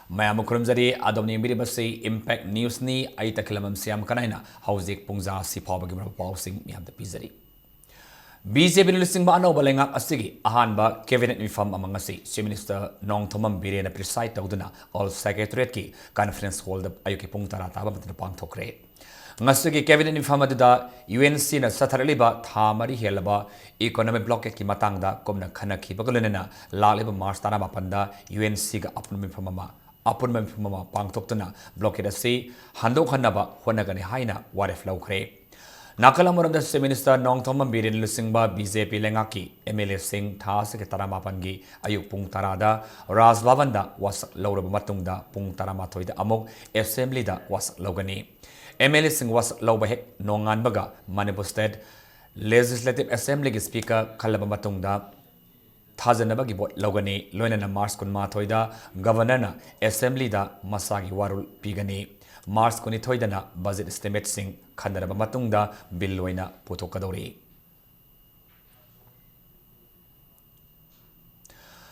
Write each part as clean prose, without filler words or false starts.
ꯃꯌꯥꯝ ꯈꯨꯔꯨꯝꯖꯔꯤ ꯑꯗꯣꯝꯅ ꯌꯦꯡꯕꯤꯔꯤꯕꯁꯤ ꯏꯝꯄꯦꯛ ꯅ꯭ꯌꯨꯁꯅꯤ ꯑꯩ ꯇꯈꯤꯂꯃꯝ ꯁꯤꯌꯥꯝ ꯀꯅꯥꯏꯅ ꯍꯧꯖꯤꯛ ꯄꯨꯡꯖꯥ ꯑꯁꯤ ꯐꯥꯎꯕꯒꯤ ꯃꯔꯨꯞ ꯄꯥꯎꯁꯤꯡ ꯃꯌꯥꯝꯗ ꯄꯤꯖꯔꯤ BJP ꯂꯨꯆꯤꯡꯕ ꯑꯅꯧꯕ ꯂꯩꯉꯥꯛ ꯑꯁꯤꯒꯤ ꯑꯍꯥꯟꯕ ꯀꯦꯕꯤꯅꯦꯠ ꯃꯤꯐꯝ ꯑꯃ ꯉꯁꯤ ꯆꯤꯐ ꯃꯤꯅꯤꯁꯇꯔ ꯅꯣꯡꯊꯣꯝꯕꯝ ꯕꯤꯔꯦꯟꯅ ꯄ꯭ꯔꯤꯁꯥꯏꯗ ꯇꯧꯗꯨꯅ ꯑꯣꯜ ꯁꯦꯀ꯭ꯔꯦꯇꯔꯤꯌꯦꯠꯀꯤ ꯀꯟꯐꯔꯦꯟꯁ ꯍꯣꯜꯗ ꯑꯌꯨꯛꯀꯤ ꯄꯨꯡ 10 ꯇꯥꯕ ꯃꯇꯝꯗ ꯄꯥꯡꯊꯣꯛꯈ꯭ꯔꯦ ngasugi cabinet mifam aduda UNC na satharaliba tha mari helaba economic blockade ki matangda komna khana khibagolena laliba march tara mapanda UNC ga apun mifam ama pangthoktuna blockade asi handok hanaba honagani haina waref laukhre Nakalamuranda Chief Minister Nongthomam Biren Lusingba BJP Lengaki MLA Singh Thasik Taramapangi Ayuk Pung Tarada Raj Bhavanda was Laurab Matungda Pung Taramatoida Amok Assembly da was Logani MLA Singh was Lobahek Nongan Baga Manipur State Legislative Assembly Speaker Kalaba Matungda Thajanabagi bot Logani Loinana Mars Kunma Thoida Governor na Assembly da Masagi Warul Pigani Mars Kuni Thoidana Budget Estimate Singh Khandaraba Matungda Bill Loina Putokadori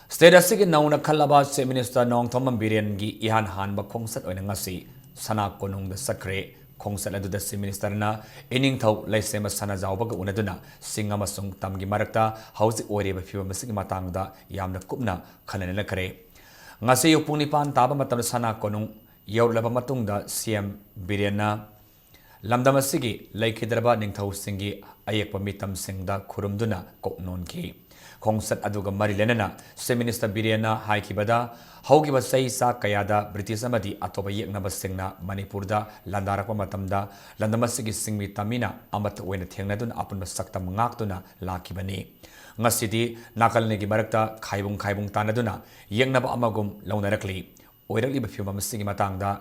State Asigi Nauna Kalaba Chief Minister Nongthomam Biren gi Ihan Hanba Khongsat Oina Ngasi Sana Konung the Sakre Khongsat Aduda Chief Minister na Ining Thau Laisema Sana Jawbaga Unaduna Singama Sung Tamgi Marakta House Oreba Fiwa Masigi Matangda Yamna Kupna Khanana Kare Ngasi Yupunipan Taba Matam Sana Konung Yaulaba Matungda CM Birenna Lamdamasigi Laikidraba Ningthau Singi Ayekpa Mitam Singda Kurumduna Koknonki Khongsat Aduga Marilenana Chief Minister Birenna Haikibada Haugiba Sai Sa Kayada British Amadi Atoba Yeknaba Singna Manipurda Landarakpa Matamda Landamasigi Singmi Tamina Amat Wena Thengnadun Apunba Saktam Ngaktuna Lakibani Ngasidi Nakalnigi Marakta Khaibung Tanaduna Yeknaba Amagum Launarakli Oirakliba Fiuma Masigi Matangda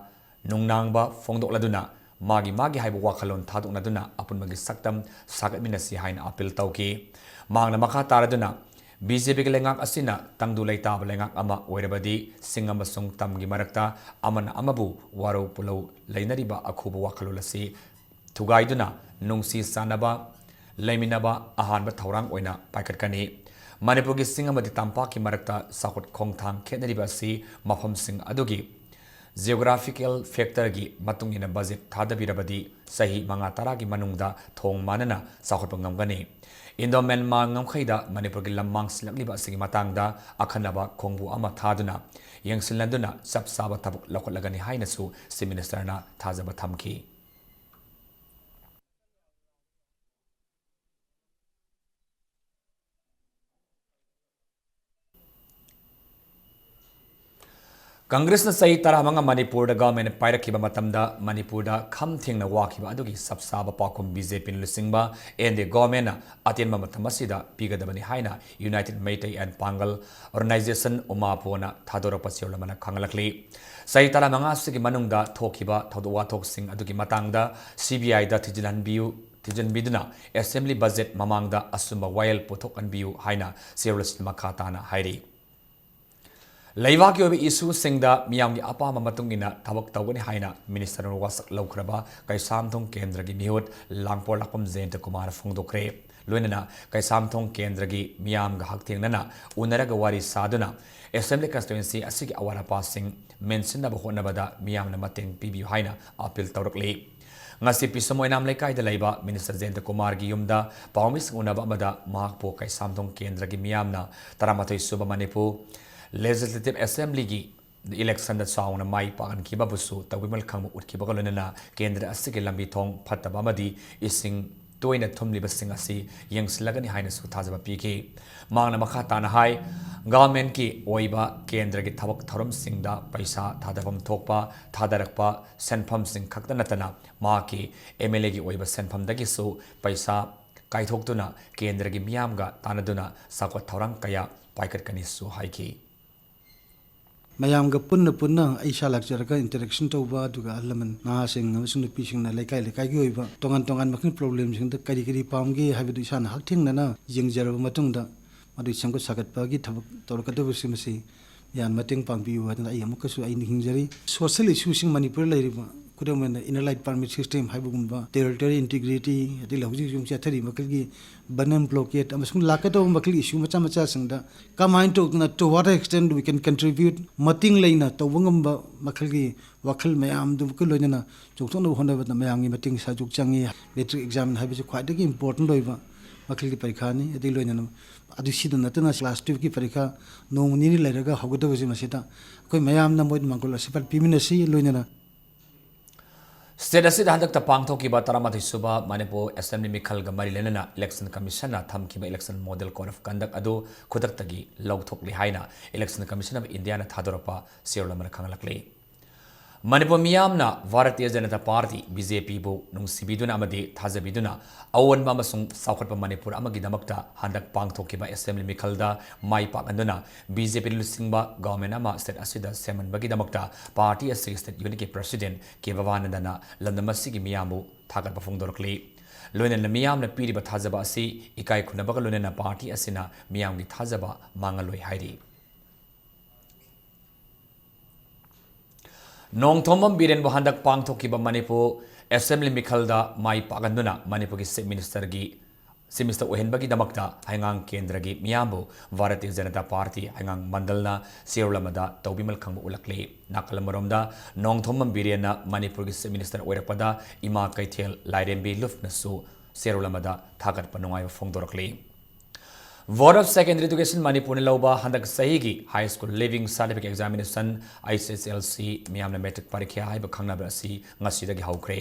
Nungnangba Fongdokladuna Magi haibu wakalon thaduknaduna apunmagi saktam sagatminasi haina apil tauki mangna makha taraduna BJP ge lengak asina tangdu leitaba lengak ama oirabadi singama sung tamgi marakta amana amabu waro pulau leinariba akhubu wakalolasi thugaiduna nungsi sanaba leiminaba ahanba thaurang oina paikatkani Manipur gi singamadi tampa ki marakta sakot khongthang khenariba si mafam sing adugi Geographical factor gi matungina budget thadabirabadi sahi manga tara gi manungda thong manana sakhotpangam gani Indo Myanmar ngamkhaida Manipur gi lamang silakliba sigi matangda akhanaba khongbu ama thaduna yengsilanduna sapsaba tabuk lakolagani haina su Chief Minister na thajaba thamki Congress na sahi taramanga Manipur da government pairakhiba matamda Manipur da kham thengna wakhiba adugi sapsaba pakum BJP lusingba and the government na atenba matamasida pigadabani haina United Meitei and Pangal Organization umapona thadora pasyolamana khangalakli sahi taramanga sigi manungda thokiba thodwa thoksing adugi matangda CBI da Tijanbiduna Assembly budget mamangda asumba wail pothokanbiu haina serious makhatana hairi Laivaki obi isu singda miyamgi apama matungina tabak tawgani haina Minister wasak laukraba kai samthong kendra gi mihut langpor lakpam Jayanta Kumar Fongdokre loinana kai samthong kendra gi miyamga haktengnana unaraga wari saduna Assembly constituency asigi awara passing mention na bahonabada miyamna mateng pibiu haina appeal tawrakli ngasi pisamoy nam lekai da laiba Minister Jayanta Kumar gi yumda pawmis unaba amada mahakpo kai samthong kendra gi miyamna taramatoi suba Manipur Legislative Assembly gi election da sauna mai pagan kiba busu tawimal khang utkiba galonana kendra asigi lambi thong phataba amadi ising toina thumliba sing asi yengslagani haina su thajaba piki mangna makha tana hai government ki oiba kendra gi thabak thoram singda paisa thadabam thokpa thadarakpa senpham sing khakta natana ma ki MLA gi oiba senpham dagi su paisa kaithoktuna kendra gi miyamga tanaduna sakwa thorang kaya paikatkani su haiki Mayamga punna aisha lakjarga interaction tawba duga alaman na sing ngamsung pising na lekai gi oiba tongan makin problem sing da kari pamgi habidu isan hakthing na jingjarba matungda madu sangko sagatpa gi thabak torkadu simasi yan mating pangbiu hadna ai amukasu ai hingjari social issue sing Manipur lairiba खुदम inner line permit system हाइबगुम्बा territory integrity अति लौजिक जुम चथरी मकलगी बनन blockade अमसुंग लाकतो मकल issue मचा मचा संगदा कमाइन to what extent we can contribute मतिंग लेना तौबंगम्बा मकलगी वखल मयाम दुम को लोइना चोक्तों होनबत मयांगी मतिंग साजुक चंगी मैट्रिक एग्जाम हाइबसे ख्वाइदगी इंपोर्टेंट लोइबा मकलगी परीक्षानी अति लोइना अदु सिदु नतना क्लास 2 की परीक्षा नोमनी लेरगा हगदबजे मसिता कोई मयाम न मोद मंगोल सिपल पिमिनसी लोइना स्टेट असिद हंदक पांगथोकिबा तरामथि सुबा मणिपुर असेंबली मिखल मरी लेना इलेक्शन कमीशन थमकिबा election model code of conduct अदु खुदक्तगी लौथोकली हाइना इलेक्शन कमीशन ऑफ इंडिया ना थादोरपा सेरोलमन खंगलकले मणिपुर मियामना भारतीय जनता पार्टी बीजेपी बु नुंसिबिदुना अमदि थाजबिदुना अवनबा अमसुंग साउखटपा मणिपुर अमगिदमक्ता हंदक पांगथोकिबा असेंबली मिखलदा माई पाकंदुना बीजेपी लुसिंगबा गवर्नमेंट अमा स्टेट असिदा सेमनबगिदमक्ता पार्टी असि स्टेट यूनिट के प्रेसिडेंट के भवानंदना लंदमसिगी मियामु थागटपा फोंदोरकली लोइना मियामना पीरिबा थाजबा असि इकाई खुनबगा लोइना पार्टी असिना मियामगी थाजबा मांगलोय हाइरी नोंथोमम बीरेन हंदक पांगथोकिबा मणिपुर असेंबली मिखलदा माई पागंदुना मणिपुर की चीफ मिनिस्टर ओहनबगी दमक्ता हाइंगांग केंद्र की मियामबु भारतीय जनता पार्टी हाइंगांग मंडलना सेरोलमदा तौबिमल खंग उलकले नाकलमरोमदा नोंथोमम बीरेन मणिपुर की चीफ मिनिस्टर ओइरपदा इमा कैथेल लाइरेंबी लुफ्नसु सेरोलमदा थागटपा नुंगाइबा फोंदोरकले board of secondary education Manipur लौबा हंदक सही की high school leaving certificate examination ISSLC मियामना मैट्रिक परीक्षा हाइब खंगनाबा असि ngasiदगी हौख्रे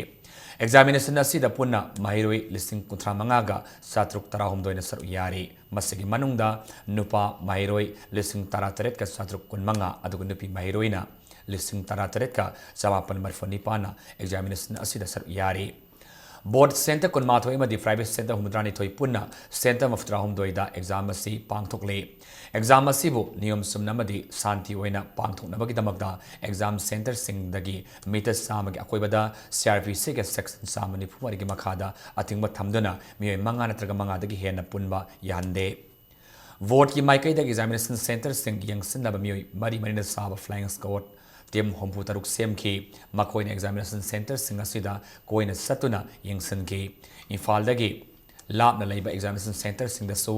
एग्जामिनेशन असिदा पुन्ना महिरोई लिसिंग कुंथ्रा मंगागा सात्रुक तराहुमदोइना सरु यारी मसिगी मनुंगदा नुपा महिरोई लिसिंग तरातरेट का सात्रुक कुनमंगा अदुगु नुपी महिरोइना लिसिंग तरातरेट का चमापन मरफोनिपाना एग्जामिनेशन असिदा सरु यारी बोर्ड सेंटर कुनमाथोई मदी प्राइवेट सेंटर हुमद्रानी थोई पुन्ना सेंटर मफ्तरा हुमदोइदा एग्जाम असी पांगथोकले एग्जाम असीबु नियम सुमनमदी शांति ओइना पांगथोकनबगिदमक्ता एग्जाम सेंटर सिंगदगी मीटर सामगी अकोइबदा CRPC के सेक्शन सामनि फुमरिगी मखादा अतिंगबा थमदुना मियोय मंगा नत्रगा मंगादगी हेना पुनबा यानदे वोट की माइकैदगी एग्जामिनेशन सेंटर सिंग यंगसिनबा मियोय मरी मरिना साबा फ्लाइंग स्क्वाड टीम होमपु तरुक सेमखी मकोइन एग्जामिनेशन सेंटर सिंग असिदा कोइन सतुना यंगसनखी इम्फालदगी लापना लेबा एग्जामिनेशन सेंटर सिंगदसु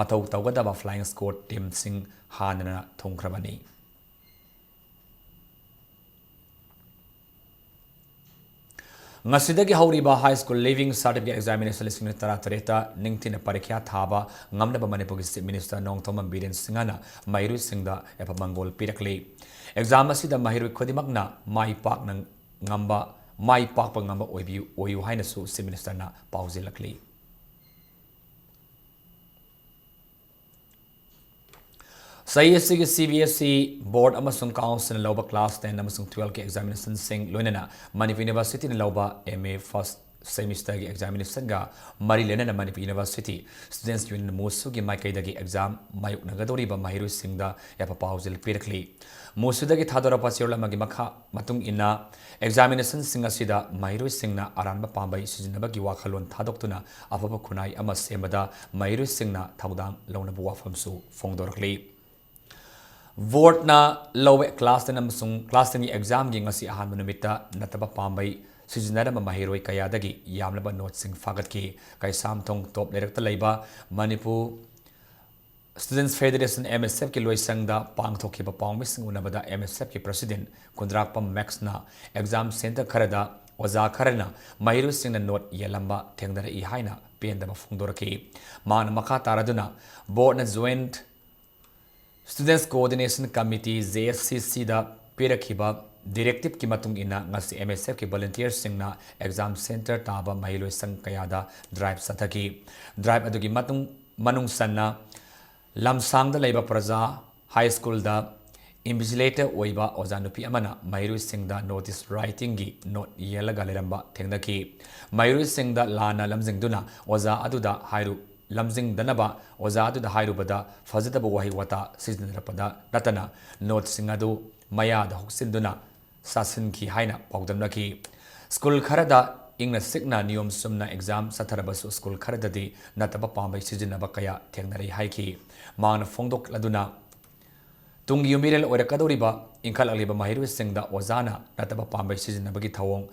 मथौ तौगदबा फ्लाइंग स्क्वाड टीम सिंग हानना थोंख्रबनी ngasiदगी हौरिबा high school leaving certificate examination लिसिंग तरा तरेता निंगथिना परीक्षा थाबा ngamnaba मणिपुर की चीफ मिनिस्टर नोंगथोमम बीरेन सिंगाना माइरु सिंगदा एपा मंगोल पिरकले एग्जाम असिदा माहिरु खुदिमकना माई पाकपा ngamba ओयु हाइनसु चीफ मिनिस्टरना पाउजिलकली सही की CBSE बोर्ड अमसुंग काउंसिल लौबा क्लास 10 अमसुंग 12 के एग्जामिनेशन सिंग लोइना मणिपुर यूनिवर्सिटी लौबा MA फर्स्ट सेमिस्टर की एग्जामिनेशन गा मरी लेना मणिपुर यूनिवर्सिटी स्टूडेंट्स यूनियन मुसु की माइकैदगी एग्जाम मायुकनगदोरिबा माहिरु सिंगदा यापा पाउजिल पिरकली मुसुदगी थादोरपा सेरोलमगी मखा मतुंग इना एग्जामिनेशन सिंग असिदा माहिरु सिंगना आरानबा पांबै सिजिनबगी वाखलोन थादोक्तुना अफबा खुनाई अमा सेमदा माहिरु सिंगना थाउदांग लौनबु वाफमसु फोंदोरकली वोटना लौवे क्लास 10 की एग्जाम की ngasi अहानब नुमित्ता नतबा पांबै सिजिनरम महिरोई कयादगी यामलबा नोटसिंग फागतकी कैसामथोंग टॉप लेरक्ता लैबा मणिपुर स्टूडेंट्स फेडरेशन MSF की लोइसंगदा पांगथोखिबा पांगमिसिंग उनबदा MSF की प्रेसिडेंट कुंद्राकपम मैक्सना एग्जाम सेंटर खरदा ओजा खरना महिरु सिंगना नोट येलंबा थेंगदर इ हाइना पेंदबा फोंदोरकी मान मखा तारादुना बोर्डना joint students coordination committee JSCC दा पिरखिबा डायरेक्टिव की मतुंग इना ngasi MSF की वॉलंटियर सिंगना एग्जाम सेंटर ताबा महिलोय संग कयादा ड्राइव सथकी ड्राइव अदुगी मनुंग सन्ना लमसांगदा लैबा प्रजा हाई स्कूल दा इन्विजिलेटर ओइबा ओजा नुपी अमना महिरोय सिंगदा नोटिस राइटिंग की नोट येलगा लेरंबा थेंगदकी महिरोय सिंगदा लाना लमजिंगदुना ओजा अदुदा हाइरु लमजिंग दनबा ओजा अदुदा हाइरुबदा फजदबा वही वता सिजनरपदा नतना नोट सिंगदु मयादा हुक्सिंदुना सासिनकी हाइना पाउदमनकी स्कूल खरदा इंगना सिकना नियम सुमना एग्जाम सथरबसु स्कूल खरददी नतबा पांबै सिजिनबा कया थेंगनरै हाइकी मान फोंदोकलदुना तुंगी युमिरेल ओरकदोरिबा इंखल अलिबा महिरु सिंगदा ओजाना नतबा पांबै सिजिनबगी थवोंग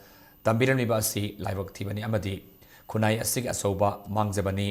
ꯇꯝꯕꯤꯔꯝꯂꯤꯕ ꯑꯁꯤ ꯂꯥꯏꯕꯛ ꯊꯤꯕꯅꯤ ꯑꯃꯗꯤ ꯈꯨꯟꯅꯥꯏ ꯑꯁꯤꯒꯤ ꯑꯆꯧꯕ ꯃꯥꯡꯖꯕꯅꯤ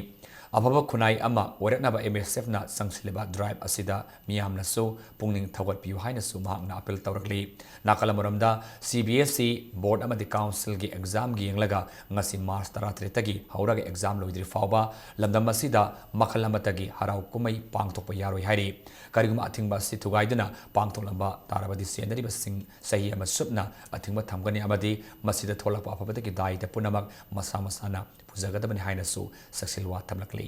ꯑꯐꯕ ꯈꯨꯟꯅꯥꯏ ꯑꯃ ꯑꯣꯏꯔꯛꯅꯕ MSFꯅ ꯆꯪꯁꯤꯜꯂꯤꯕ ꯗ꯭ꯔꯥꯏꯕ ꯑꯁꯤꯗ ꯃꯤꯌꯥꯝꯅꯁꯨ ꯄꯨꯛꯅꯤꯡ ꯊꯧꯒꯠꯄꯤꯌꯨ ꯍꯥꯏꯅꯁꯨ ꯃꯍꯥꯛꯅ ꯑꯄꯤꯜ ꯇꯧꯔꯛꯂꯤ ꯅꯥꯀꯜ ꯑꯃꯔꯣꯝꯗ CBSE ꯕꯣꯔꯗ ꯑꯃꯗꯤ ꯀꯥꯎꯟꯁꯤꯜꯒꯤ ꯑꯦꯛꯖꯥꯝꯒꯤ ꯌꯦꯡꯂꯒ ꯉꯁꯤ ꯃꯥꯔꯆ 13ꯇꯒꯤ ꯍꯧꯔꯒ ꯑꯦꯛꯖꯥꯝ ꯂꯣꯏꯗ꯭ꯔꯤ ꯐꯥꯎꯕ ꯂꯝꯗꯝ ꯑꯁꯤꯗ ꯃꯈꯜ ꯑꯃꯠꯇꯒꯤ ꯍꯔꯥꯎ ꯀꯨꯝꯍꯩ ꯄꯥꯡꯊꯣꯛꯄ ꯌꯥꯔꯣꯏ ꯍꯥꯏꯔꯤ ꯀꯔꯤꯒꯨꯝꯕ ꯑꯊꯤꯡꯕ ꯑꯁꯤ ꯊꯨꯒꯥꯏꯗꯨꯅ ꯄꯥꯡꯊꯣꯛꯂꯝꯕ ꯇꯥꯔꯕꯗꯤ ꯆꯦꯟꯅꯔꯤꯕꯁꯤꯡ ꯆꯍꯤ ꯑꯃ ꯁꯨꯞꯅ ꯑꯊꯤꯡꯕ ꯊꯝꯒꯅꯤ ꯑꯃꯗꯤ ꯃꯁꯤꯗ ꯊꯣꯛꯂꯛꯄ ꯑꯐꯕꯗꯒꯤ ꯗꯥꯏꯇ ꯄꯨꯝꯅꯃꯛ ꯃꯁꯥ ꯃꯁꯥꯅ ꯄꯨꯖꯒꯗꯕꯅꯤ ꯍꯥꯏꯅꯁꯨ ꯁꯛꯁꯤꯜ ꯋꯥ ꯊꯝꯂꯛꯂꯤ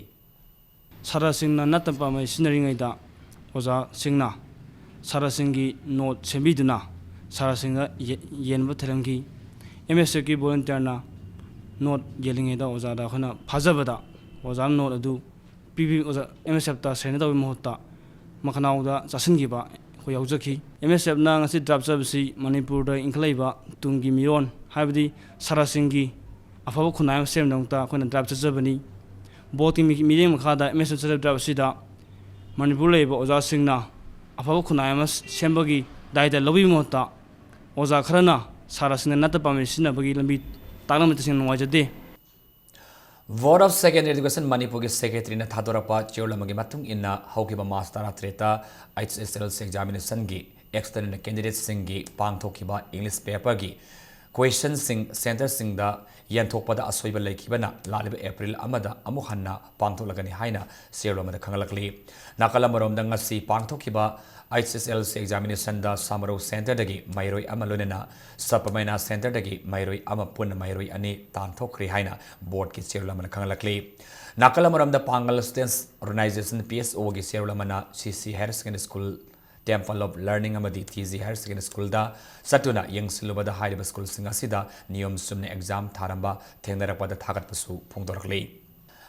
ꯁꯥꯇ꯭ꯔꯁꯤꯡꯅ ꯅꯠꯇꯕ ꯃꯩ ꯁꯤꯖꯤꯟꯅꯔꯤꯉꯩꯗ ꯑꯣꯖꯥꯁꯤꯡꯅ ꯁꯥꯇ꯭ꯔꯁꯤꯡꯒꯤ ꯅꯣꯠ ꯁꯦꯝꯕꯤꯗꯨꯅ ꯁꯥꯇ꯭ꯔꯁꯤꯡꯗ ꯌꯦꯟꯕ ꯊꯤꯔꯝꯈꯤ MSFꯀꯤ ꯚꯣꯂꯨꯟꯇꯤꯌꯔꯅ ꯅꯣꯠ ꯌꯦꯜꯂꯤꯉꯩꯗ ꯑꯣꯖꯥꯗ ꯑꯩꯈꯣꯏꯅ ꯐꯥꯖꯕꯗ ꯑꯣꯖꯥꯅ ꯅꯣꯠ ꯑꯗꯨ MSFꯇ ꯁꯔꯦꯟꯗꯔ ꯇꯧꯕꯒꯤ ꯃꯍꯨꯠꯇ ꯃꯈꯅꯥꯎꯗ ꯆꯥꯁꯤꯟꯈꯤꯕ ꯑꯩꯈꯣꯏ ꯌꯥꯎꯖꯈꯤ MSFꯅ ꯉꯁꯤ ꯗ꯭ꯔꯥꯏꯕ ꯆꯠꯄꯁꯤ ꯃꯅꯤꯄꯨꯔꯗ ꯏꯟꯈꯠꯂꯛꯏꯕ ꯇꯨꯡꯒꯤ ꯃꯤꯔꯣꯟ ꯍꯥꯏꯕꯗꯤ ꯁꯥꯇ꯭ꯔꯁꯤꯡꯒꯤ ꯑꯐꯕ ꯈꯨꯟꯅꯥꯏ ꯑꯃ ꯁꯦꯝꯅꯕꯗꯃꯛꯇ ꯑꯩꯈꯣꯏꯅ ꯗ꯭ꯔꯥꯏꯕ ꯆꯠꯆꯕꯅꯤ ꯕꯣꯠꯀꯤ ꯃꯤꯠꯌꯦꯡ ꯃꯈꯥꯗ MSF ꯆꯠꯂꯤꯕ ꯗ꯭ꯔꯥꯏꯕ ꯑꯁꯤꯗ ꯃꯅꯤꯄꯨꯔ ꯂꯩꯔꯤꯕ ꯑꯣꯖꯥꯁꯤꯡꯅ ꯑꯐꯕ ꯈꯨꯟꯅꯥꯏ ꯑꯃ ꯁꯦꯝꯕꯒꯤ ꯗꯥꯏꯇ ꯂꯧꯕꯒꯤ ꯃꯍꯨꯠꯇ ꯑꯣꯖꯥ ꯈꯔꯅ ꯁꯥꯇ꯭ꯔꯁꯤꯡꯅ ꯅꯠꯇ ꯄꯥꯝꯕꯩ ꯁꯤꯖꯤꯟꯅꯕꯒꯤ ꯂꯝꯕꯤ ꯇꯥꯛꯂꯝꯕ ꯇꯁꯦꯡꯅ ꯅꯨꯡꯉꯥꯏꯖꯗꯦ Board of Secondary Education Manipur's Secretary na thadorapa Chirlamagi matung inna haukiba master atreta HSLC examination gi external candidate singi pangthokiba English paper gi question sing center sing da yanthokpada asoiba laikibana laliba April amada amuk hanna pangtholagani haina Chirlamada khangalakli nakala marom da ngasi pangthokiba HSLC examination da Samaro Center dagi Mairoi Amalunena Sapamaina Center dagi Mairoi Amapun Mairoi ani Tanthokri haina board ki Chirlamana khangalakli nakala marom da Pangal Students Organization PSO gi Chirlamana CC Higher Secondary School Temple of Learning amadi TZ Higher Secondary School da satuna yengsilubada high school singasida niyom sumne exam tharamba thengnarapada thagatpasu phungdorakli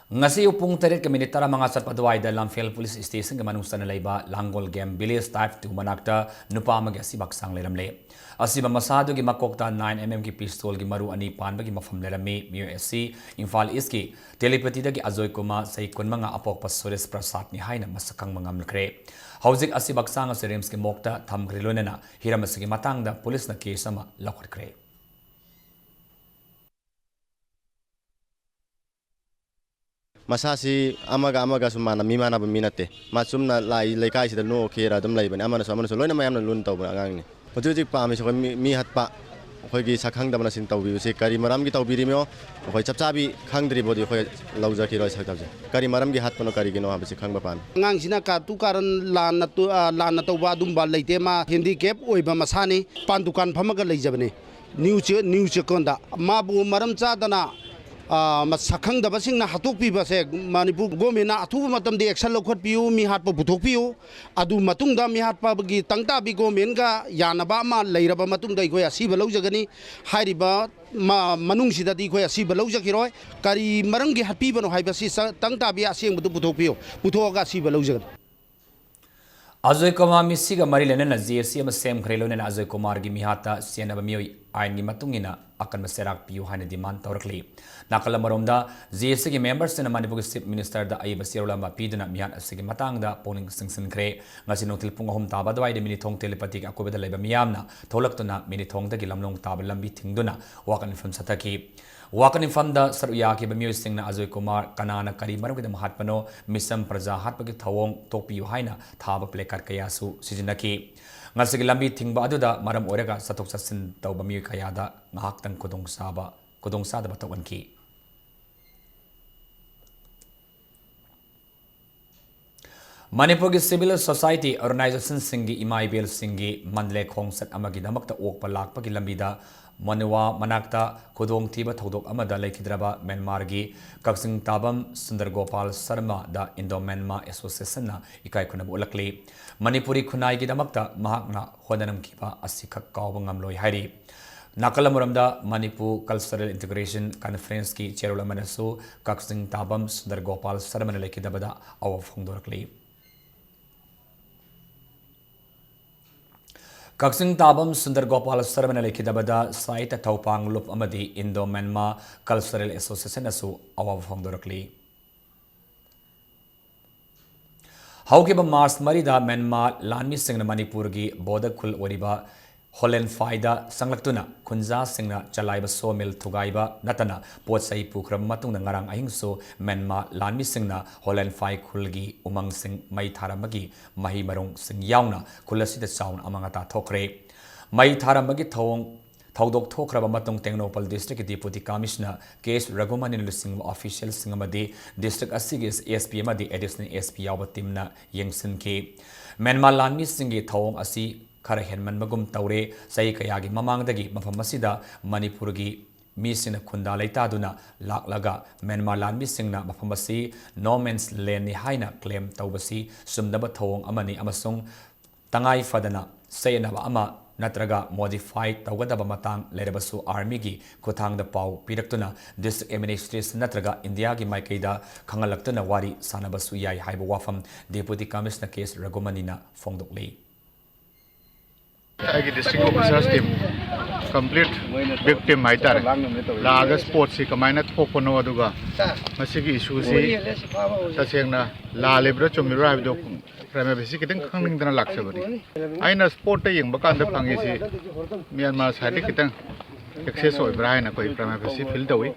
ngasi upung tarit ke minute tara mga satpa duwaida Lamphel Police Station ke manungsa na laiba Langol Game Village Type 2 manakta nupa magi asibak sang leramle asiba masado gi makokta 9mm ki pistol gi maru ani panba gi mafam lerami MUSC Imphal East ki telepathy da gi Ajoy Kuma sai kun mga apok pa Suresh Prasad ni haina masakang mangam lakre hauzik asibak sang asirems ki mokta thamgri lonena hiramasigi matangda police na case ama lakhatre Masasi amaga sumana mimana baminate masumna lai lekai sida no kera dum lai bani amana samana so loina mayamna lun taw angang ni hoji pa mi so mi hatpa khoi gi sakhang da bana sin taw bi se kari maram gi taw bi rimyo khoi chapcha bi khangdri bodi khoi lauja ki roi sakta je kari maram gi hat pano kari gi no ha bi se khang ba pan angang sina ka tu karan lan na taw ba dum ba leite ma handicap oi ba masani pan dukan phamaga leijabane new konda ma bu maram cha dana masakang da basing na hatuk pi base Manipur government na athu matam de action lokhat piu mi hat pa buthok piu adu matung da mi hat pa gi tangta bi government ga yanaba ma leiraba matung da ikoi asi ba lawjagani hairiba manung sida di ikoi asi ba lawjakiroi kari marang gi hat pi bano haibasi tangta bi aseng butu buthok piu buthoga asi ba lawjagani Ajoy Kumar misiga mari lenena JSC ama sem khrelo nena Ajoy Kumar gi mihata sienaba mioi ain gi matungina akan maserak piu hane demand tawrakli nakala maromda JSC gi members na Manipur Chief Minister da ai basirula ma piduna mihan asigi matangda poning singsin khre ngasi notil pung ahum taba dawai de minithong telepathic akobeda leba miyamna tholaktuna minithong da gi lamlong taba lambi thingduna wakan film sataki wakan infam da saruya ki bamiyo singna Ajoy Kumar kanana kari maram gi mahatpano misam praja hatpagi thawong topi haina thaba plekar kayasu sijinaki ngasigi lambi thingba aduda maram orega satok sasin tawba mi kayada ngahaktang kudong sada batawanki Manipur ki Civil Society Organization singi IMIBL singi mandle khongsat amagi damakta okpa lakpa ki lambida Manuwa manakta kudong tiba thodok amada laikhidraba Myanmar gi Kaksing Tabam Sundar Gopal Sharma da Indo Myanmar Association na ikai khunab ulakli Manipuri khunai gi damakta mahakna hodanam kiba asikak kawba ngamloi hairi nakala muramda Manipur Cultural Integration Conference ki chairula manasu Kaksing Tabam Sundar Gopal Sharma na laikhidabada awa phongdorakli Kaksing Tabam Sundar Gopal Sharma Lekidabada Saita Taupang Lup Amadi Indo Myanmar Cultural Association asu awav hongdorakli Haukiba Mars Marida Myanmar Lanmi Singh Manipur gi Bodakul Oriba Holland Faida Sanglactuna, Kunza Singna, Jalaiba Sawmill Tugaiba, Natana, Port Sai Pukram Matung Narang Ahingso, Menma, Lanmi Singna, Holland Fai Kulgi, Umang Sing, Mai Taramagi, Mahi Marung Sing Yauna, Kulasi the Sound Amangata Tokre, Mai Taramagi Tong. Thaudok Thokraba Matong Tengnopal District Deputy Commissioner Case Ragumanin Lusing official Singamadi District Asigis ASP Madi Additional ASP Yawa Timna Yengsin K. Menma Lanmi Singi Thawong Asi Karahenman Magum Taure Sai Kayagi Mamangdagi Mafamasida Manipurgi Misina Kunda Laitaduna Laklaga Menma Lanmi Singna Mafamasi No Man's Land Haina claim Taubasi Sumdaba Thawong Amani Amasung Tangai Fadana Sayanaba Ama Natraga modified Taugadaba Matang Lerebasu Army gi Kutang the Pau Pidaktuna District Administration Natraga India gi Maikeda Kangalactuna Wari Sanabasu Yai Haiba Wafam Deputy Commissioner Case Ragumanina Fongdokli. District Officers Team complete victim Maitar Laga Sports Kamaina Popono Aduga Masiki Susi Tasena La Libra Chumira Prime Basic coming than a luxury. I know sport young Bakan the Pangisi Myanmar Sadikitan excess of Brian Akoi Prime Basic filled away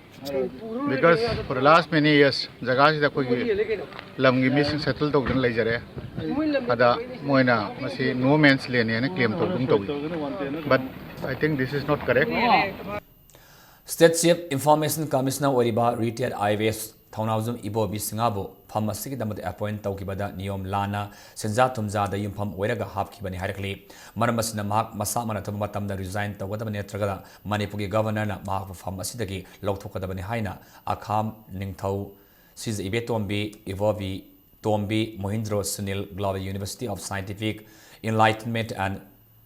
because for the last many years Zagashi the Kogi Lamgi missing settled out in Lazare Ada Moina Masi no man's lane and a claim to but I think this is not correct. State Chief Information Commissioner Oriba retired IVS Thonazum Ibo Bisingabo Phamasiki Damat appoint Taukibada Niom Lana Senza Tumza the Yumpam Weraga Hapkibani Harakli Maramasina Mark Masamana Tomatam the resign to Wadaman Tragada Manipuri Governor Mark Pharmacidagi Loktokadabani Haina Akam Ningtau Sis Ibetombi Ivovi Tombi Mohindro Sunil Global University of Scientific Enlightenment and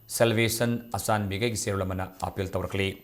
Salvation Asan Bigay Sirlamana Appeal Tawrakli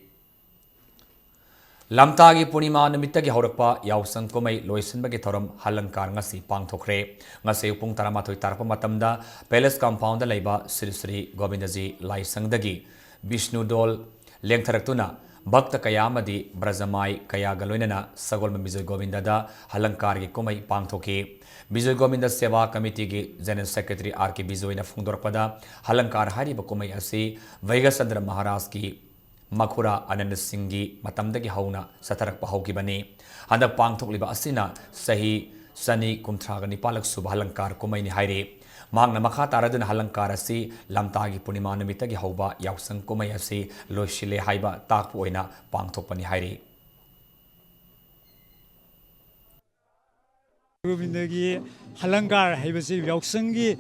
Lamtagi Punima Namitagi Horapa Yausang Komai Loisan Bagitorum Halankar Ngasi Pangtokre Ngasi Pung Taramatoi Tarpa Matamda Palace Compound Laiba Sri Govindaji Lai Sangdagi Vishnu Dol Lengtaraktuna Bhakta Kayamadi Brazamai Kaya Galoinana Sagolma Vijay Govinda da Halankar Komai Pangtoke Vijay Govinda Seva Committee General Secretary R.K. Bizoina Fundorpada Halankar Hariba Komai Asi Vaigasandra Maharaj ki Makura Anand Singhi Matamdagi Hauna Satarak Pahokibani Handa Pangtokliba Asina Sahi Sani Kumtragani Palak Subhalankar Kumaini Hairi Magna Makataradun Halankar Asi Lamtagi Punimana Mitagi Hauba Yausang Kumay Asi Loshile Haiba Takpuina Pangtokpani Hairi Govindagi Halankar Haibasi Yauksangi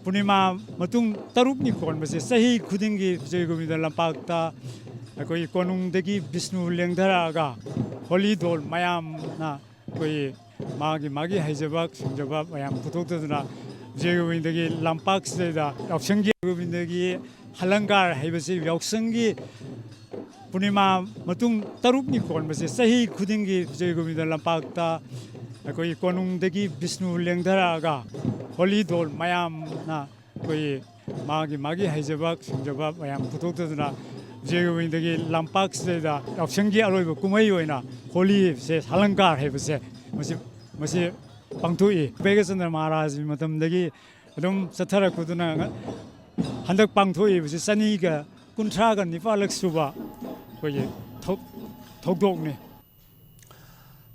Punima Matung Tarupni Kon Basi Sahi Kudingi Vijay Govinda Lampakta Koi Konungdagi Vishnu Lengdaraga Holy Dol Mayam na Koi Magi Haijabak Sinjabab Mayam Putotuna Vijay Govindagi Lampak Seda Yauksangi Govindagi Halankar Haibasi Yauksangi Punima Matung Tarupni Kon Basi Sahi Kudingi Vijay Govinda Lampakta Koi Konungdagi Vishnu Lengdaraga Holy Dol Mayam na Koi Magi Haijabak Sinjabab Mayam Putotuna Vijay Govindagi Lampak Seda Yauksangi Aroiba Kumayoina Holy says Halankar Haibase Masi Pangtui Vegasandra Maharaj Matamdagi Adum Satara Kuduna Handak Pangtui was Saniga Kuntraga Nipalak Suba Koi Tokdogni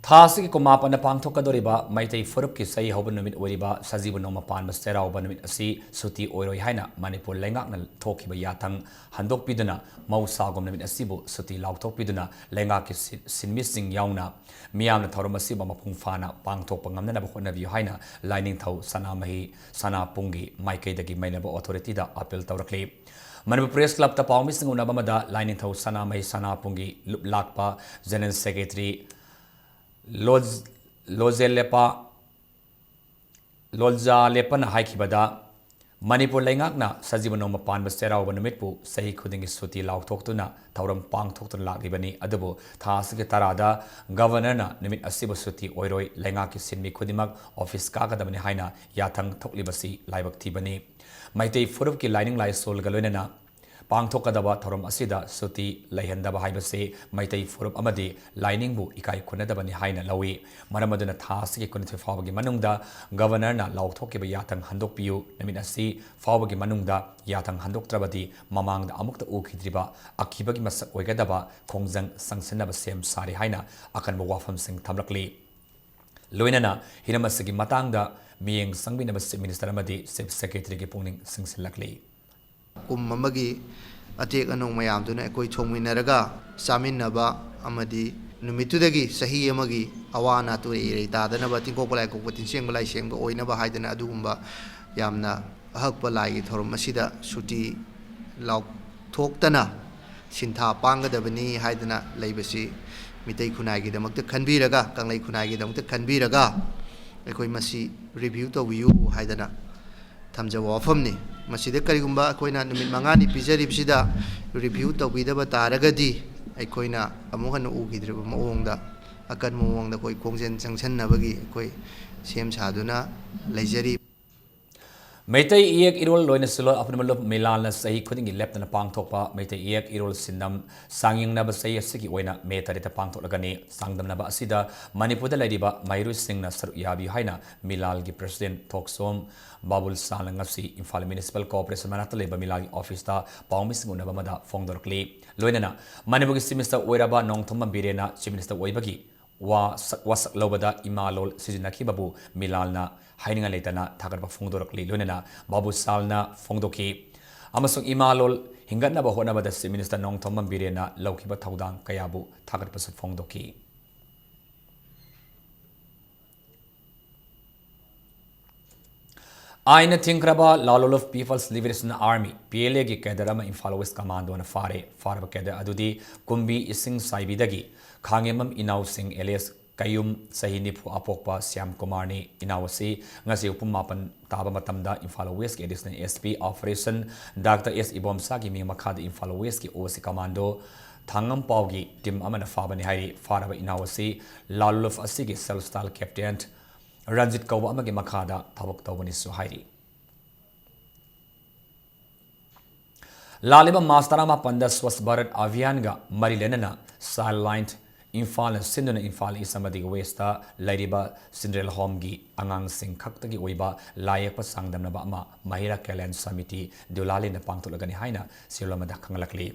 Thasiki Kumapana Pangtokadoriba Maitei Furupki Sai Hobanamit Oriba Sazibu Nomapan Mastera Obanamit Asi Suti Oroi Haina Manipur Lengakna Tokiba Yatang Handok Piduna Mausa Gomnamit Asibu Suti Lautok Piduna Lengaki Sinmissing Yauna Miam Tauromasiba Mapung Fana Pangtok Pangamna Bonavi Haina Lining Tau Sana Mahi Sana Pungi Maike Dagi Mainaba Authority da Appeal Taurakli Manipur Press Club Tapau Missing Unabamada Lining Tau Sana Mahi Sana Pungi Lakpa General Secretary Lolza Lepana Haikibada Manipur Lengakna Sajibano Mapan Bastera Vanamitpu Sahi Kudingi Suti Lau Toktuna Tauram Pang Toktan Lakibani Adabu Tasiki Tarada Governor Nimit Asibu Suti Oiroi Lengaki Sinmi Kudimak Office Kakadamani Haina Yatang Toklibasi Laibak Tibani Maite Furubki Lining Lai Sol Galunana पांगथोकदबा थौरम असिदा सुति लैहंदबा हाइबसे मैतै फुरुप अमदि लाइनिंगबु इकाई खुनदबनि हाइना लवी मरम अदुना था असि कुनथि फावगी मनुंगदा गवर्नरना लाउथोकिबा याथंग हंदोकपियु नमिन असि फावगी मनुंगदा याथंग हंदोकत्रबदि ममांगदा अमुक्ता उखिद्रिबा अखिबगी मसक ओइगदबा खोंजंग संगसनबा same सारि हाइना अकनबा वाफमसिंग थमलकली लोइनना हिरमसगी मतंगदा मियेंग संगबिनबा chief minister अमदि chief secretary की पुनिंग सिंगसिलकली ꯀꯨꯝ ꯑꯃꯒꯤ ꯑꯇꯦꯛ ꯑꯅꯧ ꯃꯌꯥꯝꯗꯨꯅ ꯑꯩꯈꯣꯏ ꯊꯣꯡꯃꯤꯟꯅꯔꯒ ꯆꯥꯃꯤꯟꯅꯕ ꯑꯃꯗꯤ ꯅꯨꯃꯤꯠꯇꯨꯗꯒꯤ ꯆꯍꯤ ꯑꯃꯒꯤ ꯑꯋꯥ ꯑꯅꯥ ꯇꯨꯔꯦ ꯏꯔꯩ ꯇꯥꯗꯅꯕ ꯇꯤꯡꯀꯣꯛꯄ ꯂꯥꯏꯀꯣꯛꯄ ꯇꯤꯟꯁꯦꯡꯕ ꯂꯥꯏꯁꯦꯡꯕ ꯑꯣꯏꯅꯕ ꯍꯥꯏꯗꯅ ꯑꯗꯨꯒꯨꯝꯕ ꯌꯥꯝꯅ ꯑꯍꯛꯄ ꯂꯥꯏꯒꯤ ꯊꯧꯔꯝ ꯑꯁꯤꯗ ꯁꯨꯇꯤ ꯂꯥꯎꯊꯣꯛꯇꯅ ꯁꯤꯟꯊꯥ ꯄꯥꯡꯒꯗꯕꯅꯤ ꯍꯥꯏꯗꯅ ꯂꯩꯕꯁꯤ ꯃꯤꯇꯩ ꯈꯨꯟꯅꯥꯏꯒꯤꯗꯃꯛꯇ ꯈꯟꯕꯤꯔꯒ ꯀꯪꯂꯩ ꯈꯨꯟꯅꯥꯏꯒꯤꯗꯃꯛꯇ ꯈꯟꯕꯤꯔꯒ ꯑꯩꯈꯣꯏ ꯃꯁꯤ ꯔꯤꯚ꯭ꯌꯨ ꯇꯧꯕꯤꯌꯨ ꯍꯥꯏꯗꯅ ꯊꯝꯖꯕ ꯋꯥꯐꯝꯅꯤ ꯃꯁꯤꯗ ꯀꯔꯤꯒꯨꯝꯕ ꯑꯩꯈꯣꯏꯅ ꯅꯨꯃꯤꯠ ꯃꯉꯥꯅꯤ ꯄꯤꯖꯔꯤꯕꯁꯤꯗ ꯔꯤꯚ꯭ꯌꯨ ꯇꯧꯕꯤꯗꯕ ꯇꯥꯔꯒꯗꯤ ꯑꯩꯈꯣꯏꯅ ꯑꯃꯨꯛ ꯍꯟꯅ ꯎꯈꯤꯗ꯭ꯔꯤꯕ ꯃꯑꯣꯡꯗ ꯑꯀꯟꯕ ꯃꯑꯣꯡꯗ ꯑꯩꯈꯣꯏ ꯈꯣꯡꯖꯦꯜ ꯆꯪꯁꯟꯅꯕꯒꯤ ꯑꯩꯈꯣꯏ ꯁꯦꯝ ꯁꯥꯗꯨꯅ ꯂꯩꯖꯔꯤ मैतै इयक इरोल लोइन सिलो अपनमलुप मिलान सही खुदिंग लेप्तन पांगथोकपा मैतै इयक इरोल सिन्नम सांगिंगनब सही असगी ओइना मे तरिता पांगथोकलगनी सांगदमनब असिदा मणिपुरदा लैरिबा माइरु सिंगना सरु याबि हाइना मिलालगी प्रेसिडेंट थोकसोम बाबुल सालंगसी इम्फाल म्युनिसिपल कोऑपरेशन मनाता लेबा मिलागी ऑफिसता पाउमिसिंग उनबा मदा फोंगदोरकली लोइनना मणिपुरगी चीफ मिनिस्टर ओइराबा नोंगथोम बिरेना चीफ मिनिस्टर ओइबगी वासक लौबदा इमालोल सिजिनखिबबु मिलालना हाइनिंगा लेतना थागरबा फोंगदोरकली लोइनना बाबू सालना फोंगदोकी अमसुंग इमालोल हिंगनबा होनबदा चीफ मिनिस्टर नोंगथोम बिरेना लौखिबा थौदांग कयाबु थागरबसु फोंगदोकी आइन थिंक्रबा लालोल of People's liberation army PLA की कैडर अमा इम्फाल वेस्ट कमांडो न फारब कैडर अदुदी कुंबी इसिंग साइबीदगी खांगेमम इनाउ सिंह एलियस कयुम सही निफु अपोकपा श्याम कुमार ने इनावसी ngasi upum mapan taba matamda Imphal West ki additional SP operation Dr. S Ibomsa ki mi makhad Imphal West ki OC commando thangam pawgi tim amana fabani hairi faraba inawasi laluf asigi self style captain Ranjit Kawa amagi makhada thabak tawani su hairi Laliba Mastarama Panda Swas Bharat Abhiyan ga mari lenana sidelined Imphal Sinduna Imphal Isamadi Westa Lairiba Cinderella Home gi angang sing khaktagi oiba layakpa sangdamnaba ama Mahira Kailan Samiti Dulali na pangtulagani haina silamada khangalakli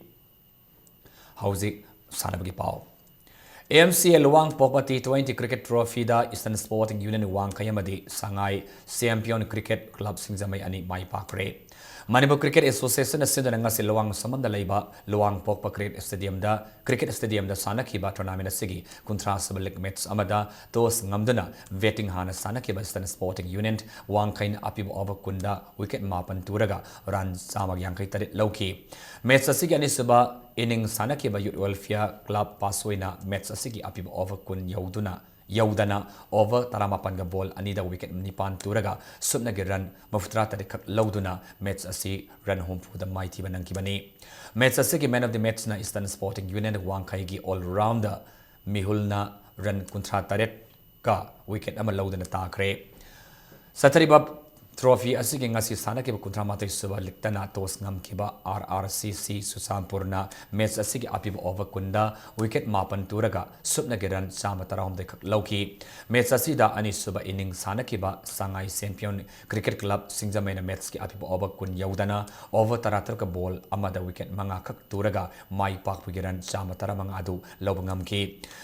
Hauzik sanabagi pau AMCA Luang Pokpa T20 Cricket Trophy da Eastern Sporting Union Wang Kayamadi Sangai Champion Cricket Club Singzamai ani Mai Pakre Manipur Cricket Association asindana ngasi Luang samanda laiba Luang Pokpa Cricket Stadium da sanakhiba tournament asigi kuntra sabalik match amada tos ngamduna vetting hana sanakhiba Eastern Sporting Union Wang Kain apib over kunda wicket mapan turaga run samag yankai tarit lauki match asigi anisuba inning sanakhiba Youth Welfare Club paswina match asigi apib over kun yaudana over taramapan ball anida wicket nipan turaga subna gi run maftra tarik lauduna match asi run home for the mighty banangkibani match asigi man of the match na Eastern Sporting Union Wangkai gi all rounder mihulna run kuntra taret ka wicket ama laudana takre sataribab trophy asigi ngasi sanakhiba kuntra matai suba liktana tos ngamkhiba RRCC Susampurna match asigi apib over kunda wicket mapan turaga subna giran chama tarahom de lauki match asida ani suba inning sanakhiba Sangai Champion Cricket Club Singzamaina match ki apib over kun yaudana over taratar ka ball amada wicket manga khak turaga mai pak giran chama taramanga adu lobngamki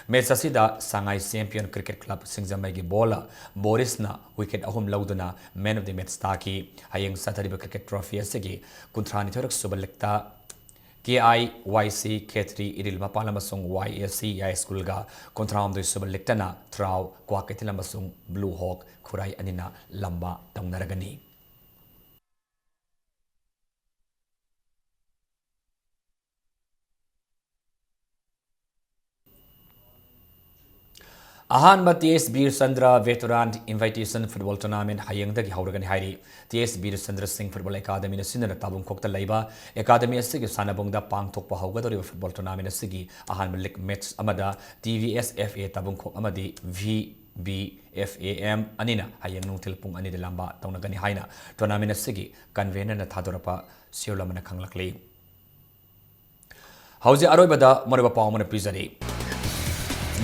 match asida Sangai Champion Cricket Club Singzamai gi bowler Borisna wicket ahum lauduna man of the Staki hayeng satariba cricket trophy asigi kuntrani thorak subalikta KIYC K3 idil mapala masung YSC High School ga kontram do subaliktana traw kwaketila masung Blue Hawk khurai anina lamba taunaragani Ahanba TS Bir Sandra Veteran Invitation Football Tournament hayengdagi hauragani hairi TS Bir Sandra Singh Football Academy na sinana tabung kokta laiba Academy asigi sanabungda pangthokpa haugadori football tournament asigi ahanba league match amada TVSFA tabung kok amadi VBFAM anina hayeng nungtil pung ani de lamba taunagani haina tournament asigi convener na thadorapa siulamana khanglakli Hauzi aroibada moriba pawmana pizari.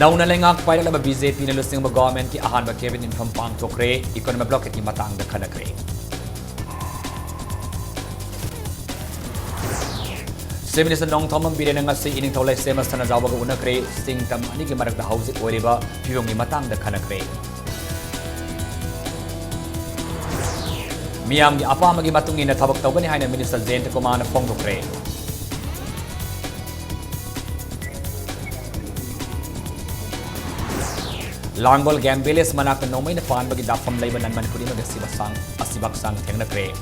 Nauna lengak pairalaba BJP na lusing government ki ahanba cabinet infam pangtokre economic block ki matangda khanakre. Minister Nong Thomam Biren ngasi ining tholai sema sana jawaga unakre singtam ani ki marakda hauzi oiriba phiyong ni matangda khanakre. Miyam gi apamagi matungi na thabak tawbani haina Minister Jayant Kumar na phongdokre. Langol Gambeles manak na nomay na paan bagi dapam layban nan Manipuri asibak sang tengnakre.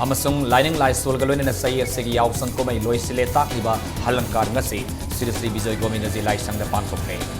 Amasung lining lai sulgaloy na say sigi yaw sang ko may loy sile takliba halankar ngasi Sri Sri Bijoy Gominda Zilay sang na pangkokre.